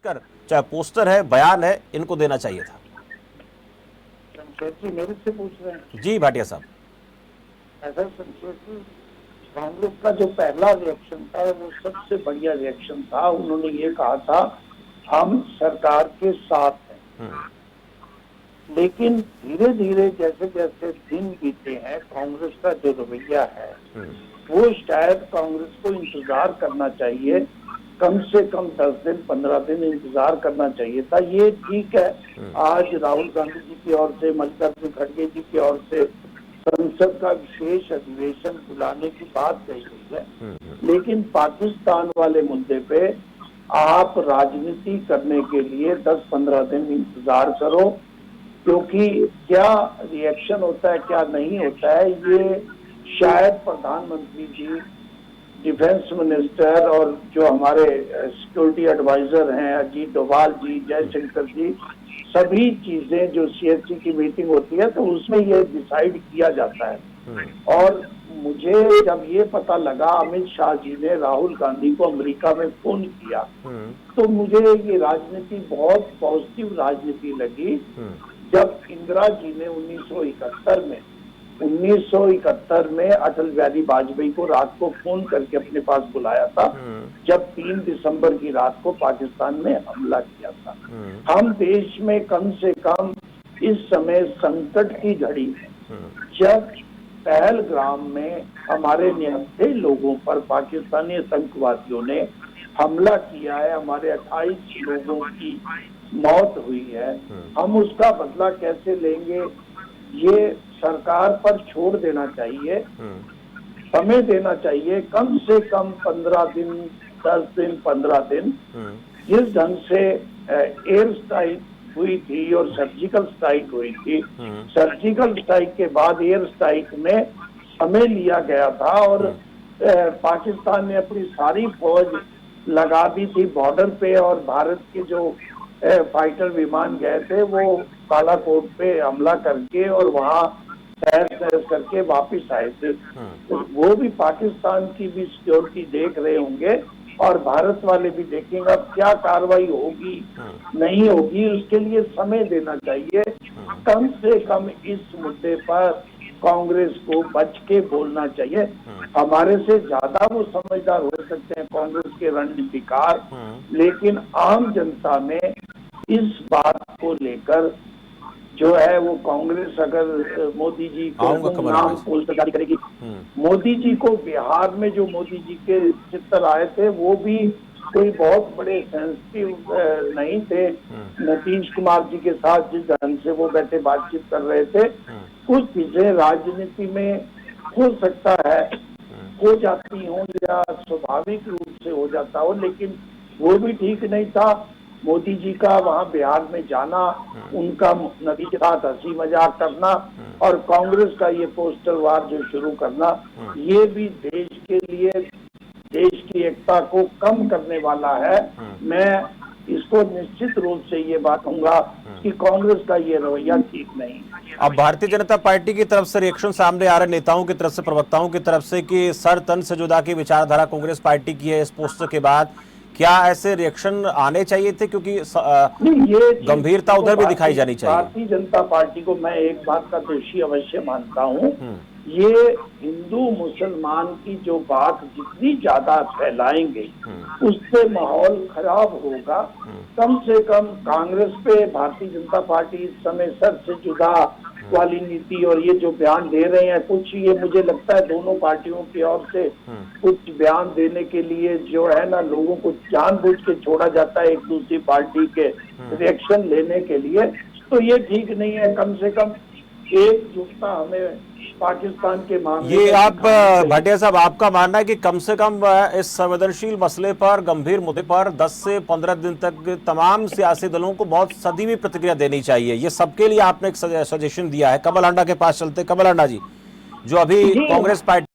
कर, चाहे पोस्टर है, बयान है, इनको देना चाहिए था। शमशेर जी मेरे से पूछ रहे हैं? जी भाटिया साहब। ऐसा शमशेर जी, कांग्रेस का जो पहला रिएक्शन था वो सबसे बढ़िया रिएक्शन था। उन्होंने ये कहा था हम सरकार के साथ हैं। लेकिन धीरे धीरे जैसे जैसे दिन बीते हैं, कांग्रेस का जो रवैया है वो शायद कांग्रेस को इंतजार करना चाहिए, कम से कम 10 दिन 15 दिन इंतजार करना चाहिए था। ये ठीक है, आज राहुल गांधी जी की ओर से, मल्लिकार्जुन खड़गे जी की ओर से संसद का विशेष अधिवेशन बुलाने की बात कही गई है, लेकिन पाकिस्तान वाले मुद्दे पे आप राजनीति करने के लिए 10-15 दिन इंतजार करो, क्योंकि क्या रिएक्शन होता है क्या नहीं होता है ये शायद प्रधानमंत्री जी, डिफेंस मिनिस्टर और जो हमारे सिक्योरिटी एडवाइजर हैं अजीत डोभाल जी, जयशंकर जी, सभी चीजें जो सीएससी की मीटिंग होती है तो उसमें ये डिसाइड किया जाता है। और मुझे जब ये पता लगा अमित शाह जी ने राहुल गांधी को अमेरिका में फोन किया तो मुझे ये राजनीति बहुत पॉजिटिव राजनीति लगी। जब इंदिरा जी ने 1971 में अटल बिहारी वाजपेयी को रात को फोन करके अपने पास बुलाया था, जब 3 दिसंबर की रात को पाकिस्तान में हमला किया था। हम देश में कम से कम इस समय संकट की घड़ी में, जब पहलगाम में हमारे निहत्थे लोगों पर पाकिस्तानी आतंकवादियों ने हमला किया है, हमारे 28 लोगों की मौत हुई है, हम उसका बदला कैसे लेंगे ये सरकार पर छोड़ देना चाहिए, समय देना चाहिए, कम से कम 15 दिन 10 दिन 15 दिन। जिस ढंग से एयर स्ट्राइक हुई थी और सर्जिकल स्ट्राइक हुई थी, सर्जिकल स्ट्राइक के बाद एयर स्ट्राइक में समय लिया गया था और पाकिस्तान ने अपनी सारी फौज लगा दी थी बॉर्डर पे और भारत के जो फाइटर विमान गए थे वो बालाकोट पे हमला करके और वहां तहस करके वापिस आए थे। तो वो भी पाकिस्तान की भी सिक्योरिटी देख रहे होंगे और भारत वाले भी देखेंगे अब क्या कार्रवाई होगी नहीं होगी, उसके लिए समय देना चाहिए। कम से कम इस मुद्दे पर कांग्रेस को बच के बोलना चाहिए। हमारे से ज्यादा वो समझदार हो सकते हैं कांग्रेस के रणनीतिकार, लेकिन आम जनता में इस बात को लेकर जो है वो कांग्रेस अगर मोदी जी को नाम पोल जारी करेगी, मोदी जी को बिहार में जो मोदी जी के चित्र आए थे वो भी कोई बहुत बड़े सेंसिटिव नहीं थे। नीतीश कुमार जी के साथ जिस ढंग से वो बैठे बातचीत कर रहे थे, कुछ चीजें राजनीति में हो सकता है हो जाती हो या स्वाभाविक रूप से हो जाता हो, लेकिन वो भी ठीक नहीं था। मोदी जी का वहां बिहार में जाना, उनका नदी के साथ हंसी मजाक करना और कांग्रेस का ये पोस्टर वार जो शुरू करना, ये भी देश के लिए देश की एकता को कम करने वाला है। मैं इसको निश्चित रूप से ये बात कहूंगा कि कांग्रेस का ये रवैया ठीक नहीं। अब भारतीय जनता पार्टी की तरफ से रिएक्शन सामने आ रहे, नेताओं की तरफ से, प्रवक्ताओं की तरफ से कि सर तन से जुदा की विचारधारा कांग्रेस पार्टी की है इस पोस्टर के बाद, क्या ऐसे रिएक्शन आने चाहिए थे? क्योंकि ये गंभीरता उधर भी दिखाई जानी चाहिए। भारतीय जनता पार्टी को मैं एक बात का दोषी अवश्य मानता हूँ, ये हिंदू मुसलमान की जो बात जितनी ज्यादा फैलाएंगे उससे माहौल खराब होगा। कम से कम कांग्रेस पे भारतीय जनता पार्टी इस समय सर से जुदा वाली नीति और ये जो बयान दे रहे हैं, कुछ ये मुझे लगता है दोनों पार्टियों की ओर से कुछ बयान देने के लिए जो है ना लोगों को जानबूझ के छोड़ा जाता है एक दूसरी पार्टी के रिएक्शन लेने के लिए, तो ये ठीक नहीं है। कम से कम एकजुटता हमें पाकिस्तान के मामले ये आप भाटिया साहब, आपका मानना है कि कम से कम इस संवेदनशील मसले पर, गंभीर मुद्दे पर 10 से 15 दिन तक तमाम सियासी दलों को बहुत सदीवी प्रतिक्रिया देनी चाहिए, ये सबके लिए आपने एक सजेशन दिया है। कमल हांडा के पास चलते। कमल हांडा जी, जो अभी कांग्रेस पार्टी